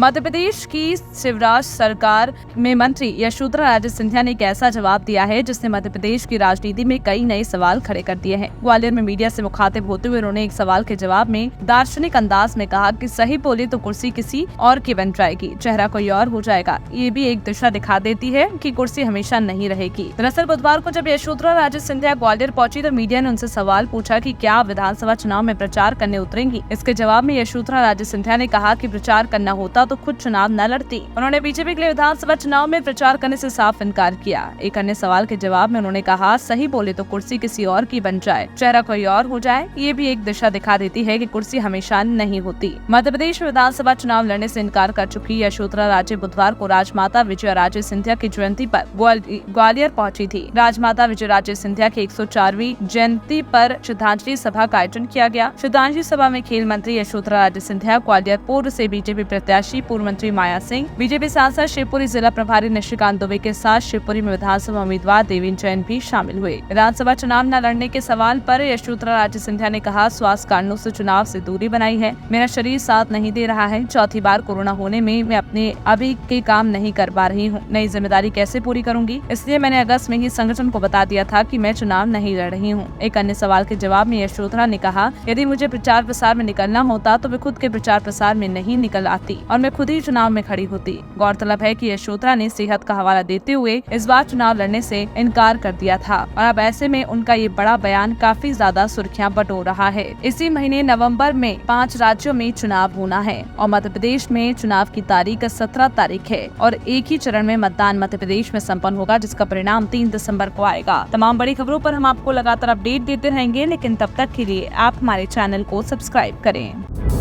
मध्य प्रदेश की शिवराज सरकार में मंत्री यशोधरा राजे सिंधिया ने एक ऐसा जवाब दिया है जिसने मध्य प्रदेश की राजनीति में कई नए सवाल खड़े कर दिए हैं। ग्वालियर में मीडिया से मुखातिब होते हुए उन्होंने एक सवाल के जवाब में दार्शनिक अंदाज में कहा कि सही बोले तो कुर्सी किसी और की बन जाएगी, चेहरा कोई और हो जाएगा। ये भी एक दिशा दिखा देती है कि कुर्सी हमेशा नहीं रहेगी। दरअसल बुधवार को जब यशोधरा राजे सिंधिया ग्वालियर पहुंची तो मीडिया ने उनसे सवाल पूछा कि क्या आप विधानसभा चुनाव में प्रचार करने उतरेंगी। इसके जवाब में यशोधरा राजे सिंधिया ने कहा कि प्रचार करना होता तो खुद चुनाव न लड़ती। उन्होंने बीजेपी के लिए विधानसभा चुनाव में प्रचार करने से साफ इनकार किया। एक अन्य सवाल के जवाब में उन्होंने कहा, सही बोले तो कुर्सी किसी और की बन जाए, चेहरा कोई और हो जाए। ये भी एक दिशा दिखा देती है कि कुर्सी हमेशा नहीं होती। मध्य प्रदेश में विधानसभा चुनाव लड़ने से इनकार कर चुकी यशोधरा राजे बुधवार को राजमाता विजया राजे सिंधिया की जयंती पर ग्वालियर पहुंची थी। राजमाता विजया राजे सिंधिया की 104वीं जयंती पर श्रद्धांजलि सभा का आयोजन किया गया। श्रद्धांजलि सभा में खेल मंत्री यशोधरा राजे सिंधिया, ग्वालियर पूर्व से बीजेपी प्रत्याशी पूर्व मंत्री माया सिंह, बीजेपी सांसद शिवपुरी जिला प्रभारी निशिकांत दुबे के साथ शिवपुरी में विधानसभा उम्मीदवार देवेंद्र जैन भी शामिल हुए। विधानसभा चुनाव न लड़ने के सवाल पर यशोधरा राजे सिंधिया ने कहा, स्वास्थ्य कारणों से चुनाव से दूरी बनाई है, मेरा शरीर साथ नहीं दे रहा है। चौथी बार कोरोना होने में मैं अपने अभी के काम नहीं कर पा रही हूँ, नई जिम्मेदारी कैसे पूरी करूंगी। इसलिए मैंने अगस्त में ही संगठन को बता दिया था कि मैं चुनाव नहीं लड़ रही हूँ। एक अन्य सवाल के जवाब में यशोधरा ने कहा, यदि मुझे प्रचार प्रसार में निकलना होता तो मैं खुद के प्रचार प्रसार में नहीं निकल आती और मैं खुद ही चुनाव में खड़ी होती। गौरतलब है कि यशोधरा ने सेहत का हवाला देते हुए इस बार चुनाव लड़ने से इनकार कर दिया था और अब ऐसे में उनका ये बड़ा बयान काफी ज्यादा सुर्खियां बटोर रहा है। इसी महीने नवंबर में 5 राज्यों में चुनाव होना है और मध्य प्रदेश में चुनाव की तारीख 17 तारीख है और एक ही चरण में मतदान मध्य प्रदेश में संपन्न होगा, जिसका परिणाम 3 दिसंबर को आएगा। तमाम बड़ी खबरों पर हम आपको लगातार अपडेट देते रहेंगे, लेकिन तब तक के लिए आप हमारे चैनल को सब्सक्राइब करें।